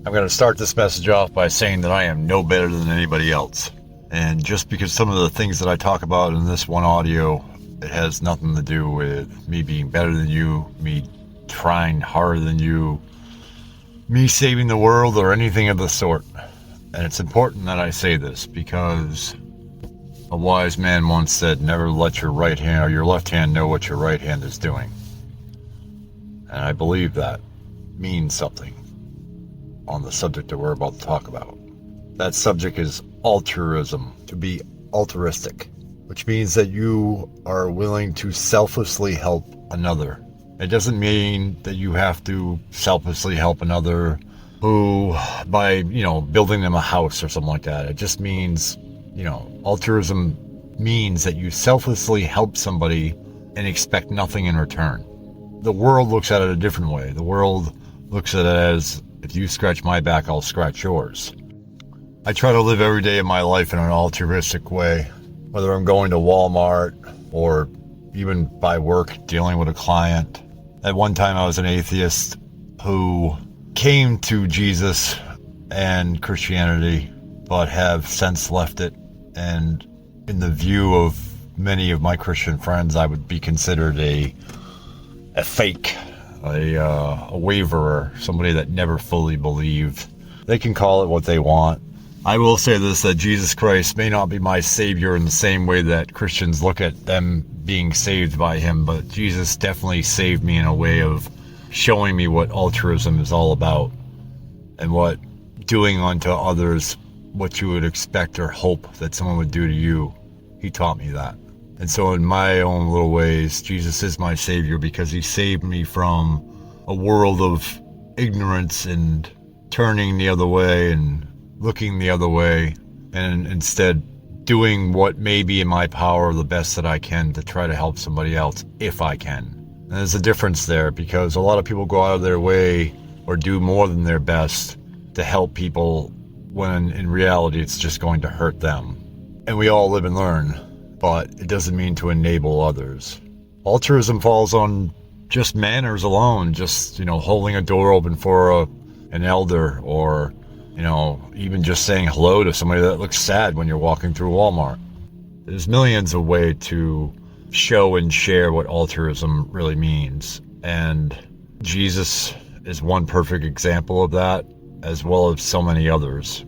I'm going to start this message off by saying that I am no better than anybody else. And just because some of the things that I talk about in this one audio, it has nothing to do with me being better than you, me trying harder than you, me saving the world, or anything of the sort. And it's important that I say this because a wise man once said, never let your right hand or your left hand know what your right hand is doing. And I believe that means something on the subject that we're about to talk about. That subject is altruism, to be altruistic, which means that you are willing to selflessly help another. It doesn't mean that you have to selflessly help another who, by, building them a house or something like that. It just means, altruism means that you selflessly help somebody and expect nothing in return. The world looks at it a different way. The world looks at it as, if you scratch my back, I'll scratch yours. I try to live every day of my life in an altruistic way, whether I'm going to Walmart or even by work dealing with a client. At one time I was an atheist who came to Jesus and Christianity, but have since left it. And in the view of many of my Christian friends, I would be considered a fake, a waverer, somebody that never fully believed. They can call it what they want. I will say this, that Jesus Christ may not be my savior in the same way that Christians look at them being saved by him, but Jesus definitely saved me in a way of showing me what altruism is all about and what doing unto others what you would expect or hope that someone would do to you. He taught me that. And so in my own little ways, Jesus is my savior because he saved me from a world of ignorance and turning the other way and looking the other way, and instead doing what may be in my power the best that I can to try to help somebody else if I can. And there's a difference there because a lot of people go out of their way or do more than their best to help people when in reality it's just going to hurt them. And we all live and learn, but it doesn't mean to enable others. Altruism falls on just manners alone, just, holding a door open for an elder, or, even just saying hello to somebody that looks sad when you're walking through Walmart. There's millions of ways to show and share what altruism really means. And Jesus is one perfect example of that, as well as so many others.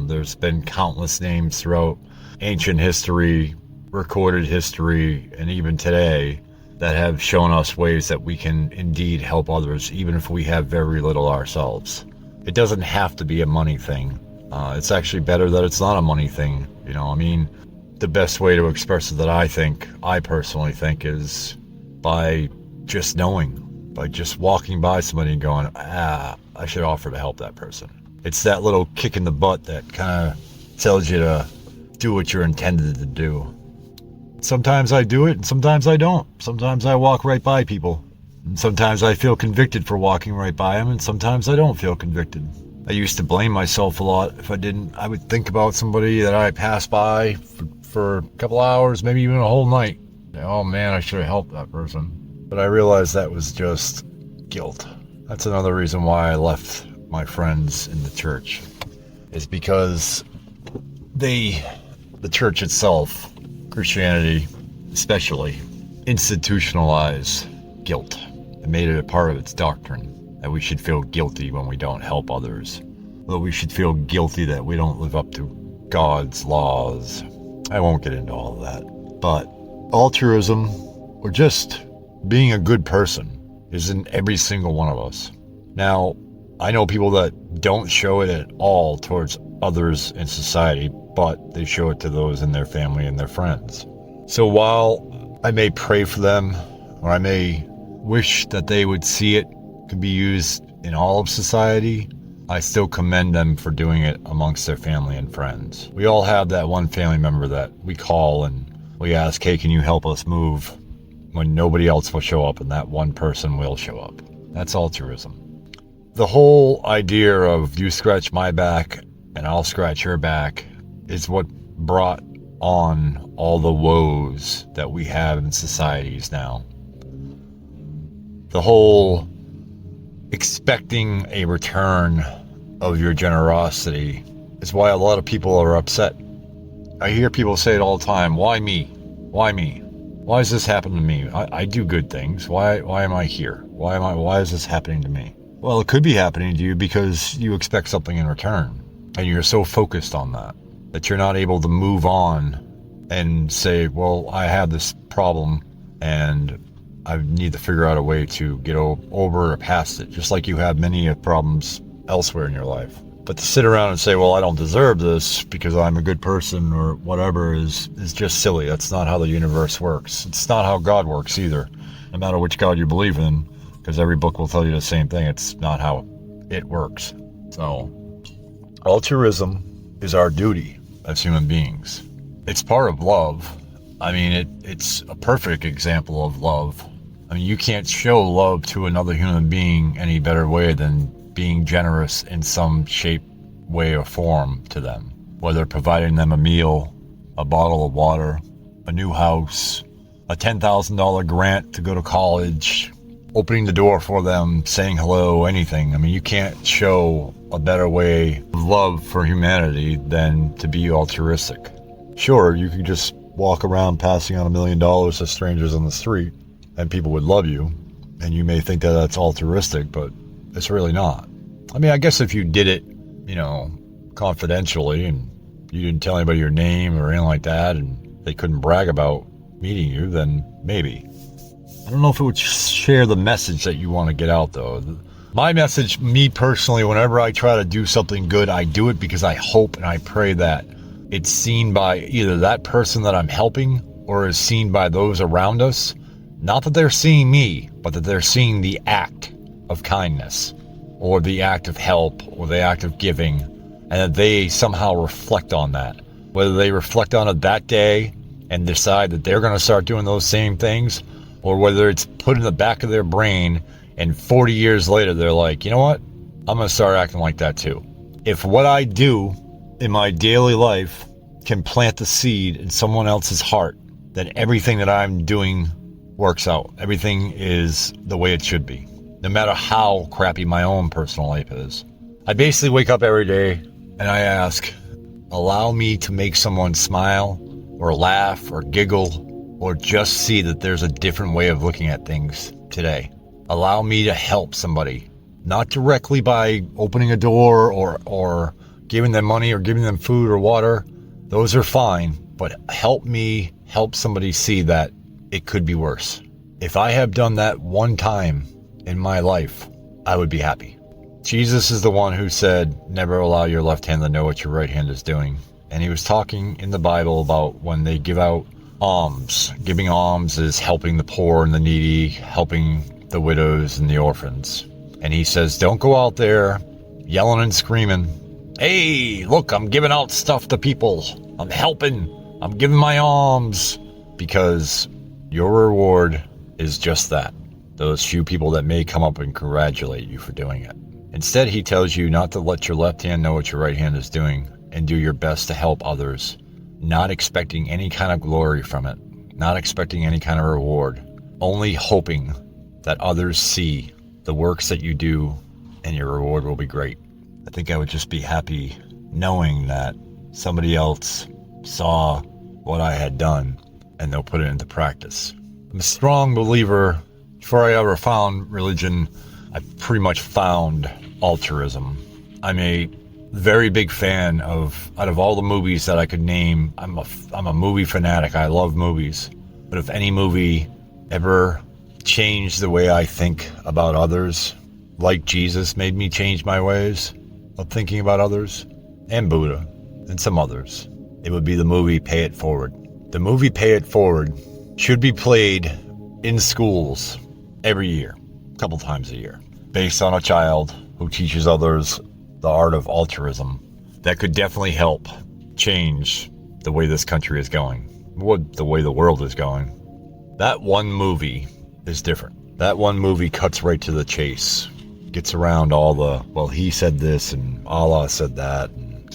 There's been countless names throughout ancient history, recorded history, and even today that have shown us ways that we can indeed help others, even if we have very little ourselves. It doesn't have to be a money thing. It's actually better that it's not a money thing. The best way to express it that I personally think, is by just knowing, by just walking by somebody and going, I should offer to help that person. It's that little kick in the butt that kind of tells you to do what you're intended to do. Sometimes I do it and sometimes I don't. Sometimes I walk right by people. And sometimes I feel convicted for walking right by them, and sometimes I don't feel convicted. I used to blame myself a lot. If I didn't, I would think about somebody that I passed by for a couple hours, maybe even a whole night. Oh man, I should have helped that person. But I realized that was just guilt. That's another reason why I left my friends in the church, is because the church itself, Christianity especially, institutionalized guilt and made it a part of its doctrine that we should feel guilty when we don't help others, that we should feel guilty that we don't live up to God's laws. I won't get into all of that, but altruism, or just being a good person, is in every single one of us. Now, I know people that don't show it at all towards others in society, but they show it to those in their family and their friends. So while I may pray for them, or I may wish that they would see it could be used in all of society, I still commend them for doing it amongst their family and friends. We all have that one family member that we call and we ask, hey, can you help us move? When nobody else will show up and that one person will show up. That's altruism. The whole idea of you scratch my back and I'll scratch your back is what brought on all the woes that we have in societies now. The whole expecting a return of your generosity is why a lot of people are upset. I hear people say it all the time, why me? Why me? Why does this happen to me? I do good things. Why am I here? Why is this happening to me? Well, it could be happening to you because you expect something in return. And you're so focused on that you're not able to move on and say, well, I have this problem and I need to figure out a way to get over or past it, just like you have many problems elsewhere in your life. But to sit around and say, well, I don't deserve this because I'm a good person or whatever is just silly. That's not how the universe works. It's not how God works either, no matter which God you believe in, because every book will tell you the same thing. It's not how it works. So, altruism is our duty as human beings. It's part of love. I mean, it's a perfect example of love. I mean, you can't show love to another human being any better way than being generous in some shape, way, or form to them. Whether providing them a meal, a bottle of water, a new house, a $10,000 grant to go to college, opening the door for them, saying hello, anything. I mean, you can't show a better way of love for humanity than to be altruistic. Sure, you could just walk around passing on $1 million to strangers on the street and people would love you, and you may think that that's altruistic, but it's really not. I mean, I guess if you did it, confidentially, and you didn't tell anybody your name or anything like that, and they couldn't brag about meeting you, then maybe. I don't know if it would share the message that you want to get out, though. My message, me personally, whenever I try to do something good, I do it because I hope and I pray that it's seen by either that person that I'm helping or is seen by those around us. Not that they're seeing me, but that they're seeing the act of kindness or the act of help or the act of giving, and that they somehow reflect on that. Whether they reflect on it that day and decide that they're going to start doing those same things, or whether it's put in the back of their brain and 40 years later they're like, you know what? I'm going to start acting like that too. If what I do in my daily life can plant the seed in someone else's heart, then everything that I'm doing works out. Everything is the way it should be, no matter how crappy my own personal life is. I basically wake up every day and I ask, allow me to make someone smile or laugh or giggle or just see that there's a different way of looking at things today. Allow me to help somebody, not directly by opening a door or giving them money or giving them food or water. Those are fine, but help me help somebody see that it could be worse. If I have done that one time in my life, I would be happy. Jesus is the one who said, never allow your left hand to know what your right hand is doing. And he was talking in the Bible about when they give out alms. Giving alms is helping the poor and the needy, helping the widows and the orphans. And he says, don't go out there yelling and screaming, hey, look, I'm giving out stuff to people. I'm helping. I'm giving my alms. Because your reward is just that. Those few people that may come up and congratulate you for doing it. Instead, he tells you not to let your left hand know what your right hand is doing and do your best to help others, not expecting any kind of glory from it, not expecting any kind of reward, only hoping that others see the works that you do and your reward will be great. I think I would just be happy knowing that somebody else saw what I had done and they'll put it into practice. I'm a strong believer. Before I ever found religion, I pretty much found altruism. I'm a very big fan of, out of all the movies that I could name, I'm a movie fanatic. I love movies. But if any movie ever changed the way I think about others, like Jesus made me change my ways of thinking about others, and Buddha, and some others, it would be the movie Pay It Forward. The movie Pay It Forward should be played in schools every year, a couple times a year, based on a child who teaches others the art of altruism. That could definitely help change the way this country is going, the way the world is going. That one movie is different. That one movie cuts right to the chase, gets around all the, well, he said this and Allah said that. And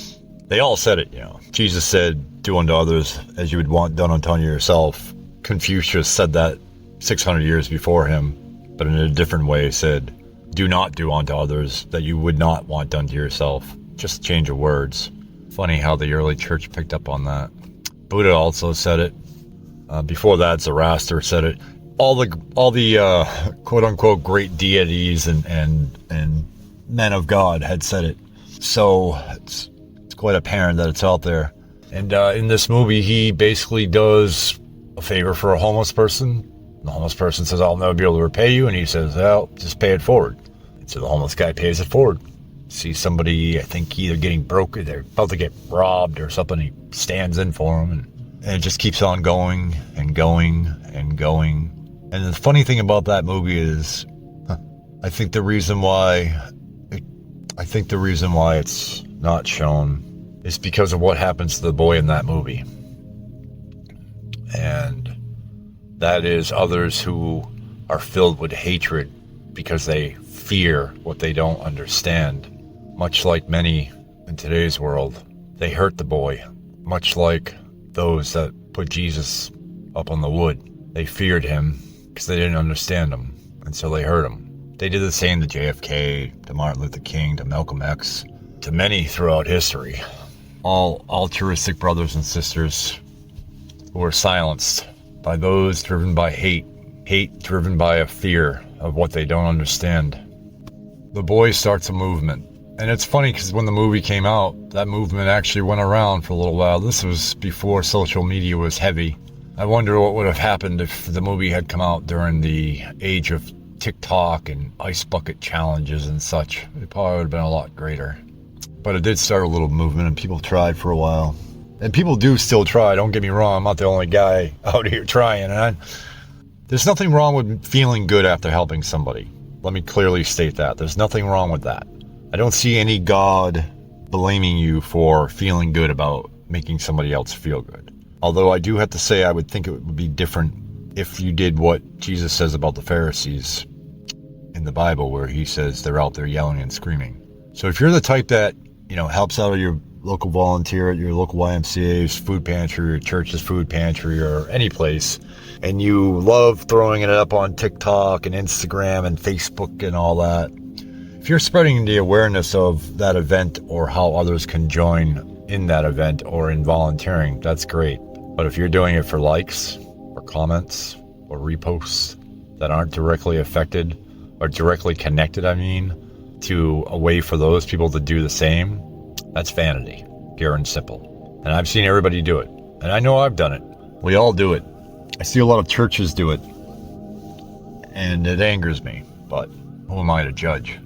they all said it, Jesus said, do unto others as you would want done unto yourself. Confucius said that 600 years before him, but in a different way said, do not do unto others that you would not want done to yourself. Just change of words. Funny how the early church picked up on that. Buddha also said it. Before that, Zoroaster said it. All the quote unquote great deities and men of God had said it. So it's quite apparent that it's out there. And in this movie, he basically does a favor for a homeless person. The homeless person says, "I'll never be able to repay you," and he says, "Well, just pay it forward." And so the homeless guy pays it forward. Sees somebody, I think, either getting broken, they're about to get robbed or something. He stands in for them, and it just keeps on going and going and going. And the funny thing about that movie is, I think the reason why it's not shown is because of what happens to the boy in that movie. And that is others who are filled with hatred because they fear what they don't understand. Much like many in today's world, they hurt the boy. Much like those that put Jesus up on the wood. They feared him because they didn't understand him, and so they hurt him. They did the same to JFK, to Martin Luther King, to Malcolm X, to many throughout history. All altruistic brothers and sisters who were silenced by those driven by hate driven by a fear of what they don't understand. The boy starts a movement. And it's funny because when the movie came out, that movement actually went around for a little while. This was before social media was heavy. I wonder what would have happened if the movie had come out during the age of TikTok and ice bucket challenges and such. It probably would have been a lot greater. But it did start a little movement, and people tried for a while. And people do still try, don't get me wrong. I'm not the only guy out here trying. And there's nothing wrong with feeling good after helping somebody. Let me clearly state that. There's nothing wrong with that. I don't see any God blaming you for feeling good about making somebody else feel good. Although I do have to say I would think it would be different if you did what Jesus says about the Pharisees in the Bible, where he says they're out there yelling and screaming. So if you're the type that, helps out at your local volunteer at your local YMCA's food pantry or church's food pantry or any place, and you love throwing it up on TikTok and Instagram and Facebook and all that, if you're spreading the awareness of that event or how others can join in that event or in volunteering, that's great. But if you're doing it for likes or comments or reposts that aren't directly affected or directly connected, to a way for those people to do the same, that's vanity, pure and simple. And I've seen everybody do it. And I know I've done it. We all do it. I see a lot of churches do it. And it angers me. But who am I to judge?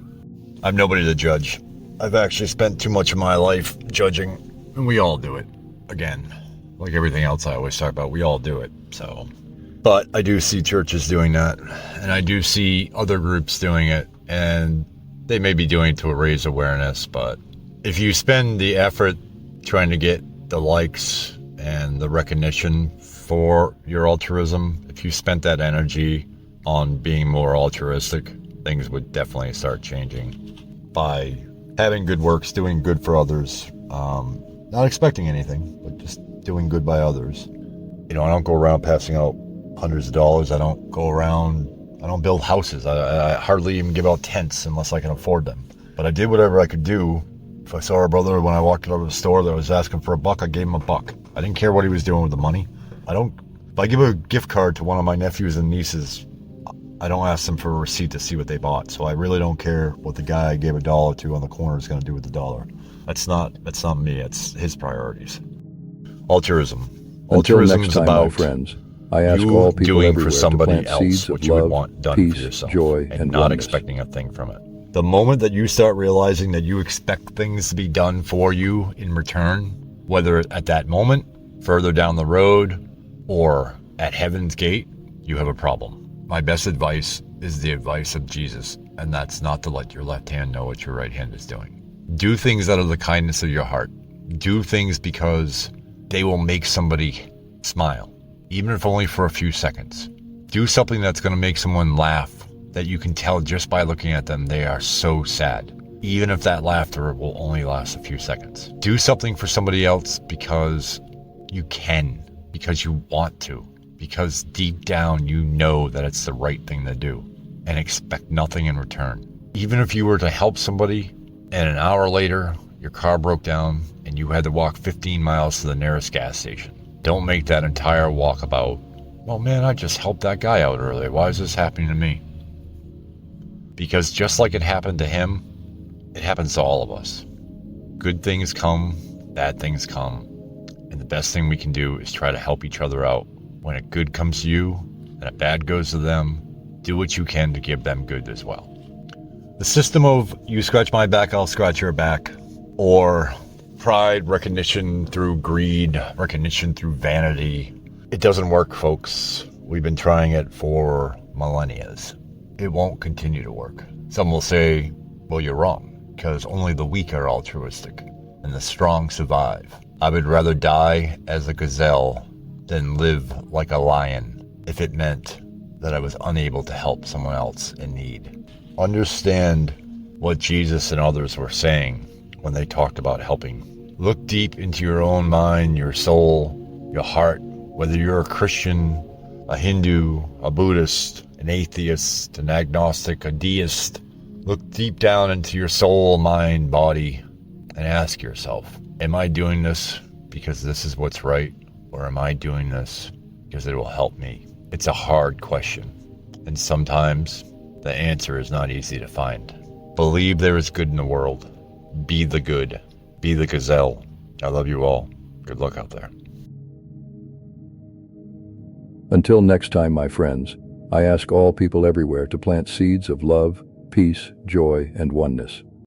I'm nobody to judge. I've actually spent too much of my life judging, and we all do it. Again, like everything else I always talk about, we all do it. So, but I do see churches doing that, and I do see other groups doing it, and they may be doing it to raise awareness, but if you spend the effort trying to get the likes and the recognition for your altruism, if you spent that energy on being more altruistic, things would definitely start changing. By having good works, doing good for others, not expecting anything, but just doing good by others. I don't go around passing out hundreds of dollars. I don't build houses. I hardly even give out tents unless I can afford them. But I did whatever I could do. If I saw a brother when I walked out of the store that was asking for $1, I gave him $1. I didn't care what he was doing with the money. If I give a gift card to one of my nephews and nieces, I don't ask them for a receipt to see what they bought. So I really don't care what the guy I gave $1 to on the corner is going to do with the $1. That's not me. It's his priorities. Altruism. Until Altruism next is time, about my friends, I ask you all people doing everywhere for somebody to plant else seeds what of you would love, want done peace, for yourself, joy, and and not oneness. expecting a thing from it. The moment that you start realizing that you expect things to be done for you in return, whether at that moment, further down the road, or at heaven's gate, you have a problem. My best advice is the advice of Jesus, and that's not to let your left hand know what your right hand is doing. Do things out of the kindness of your heart. Do things because they will make somebody smile, even if only for a few seconds. Do something that's going to make someone laugh that you can tell just by looking at them they are so sad, even if that laughter will only last a few seconds. Do something for somebody else because you can, because you want to, because deep down you know that it's the right thing to do, and expect nothing in return. Even if you were to help somebody and an hour later your car broke down and you had to walk 15 miles to the nearest gas station, don't make that entire walk about, well, man, I just helped that guy out earlier. Why is this happening to me? Because just like it happened to him, it happens to all of us. Good things come, bad things come. And the best thing we can do is try to help each other out. When a good comes to you and a bad goes to them, do what you can to give them good as well. The system of you scratch my back, I'll scratch your back, or pride, recognition through greed, recognition through vanity, it doesn't work, folks. We've been trying it for millennia. It won't continue to work. Some will say, well, you're wrong, because only the weak are altruistic and the strong survive. I would rather die as a gazelle than live like a lion if it meant that I was unable to help someone else in need. Understand what Jesus and others were saying when they talked about helping. Look deep into your own mind, your soul, your heart, whether you're a Christian, a Hindu, a Buddhist, an atheist, an agnostic, a deist. Look deep down into your soul, mind, body, and ask yourself, am I doing this because this is what's right? Or am I doing this because it will help me? It's a hard question. And sometimes the answer is not easy to find. Believe there is good in the world. Be the good. Be the gazelle. I love you all. Good luck out there. Until next time, my friends, I ask all people everywhere to plant seeds of love, peace, joy, and oneness.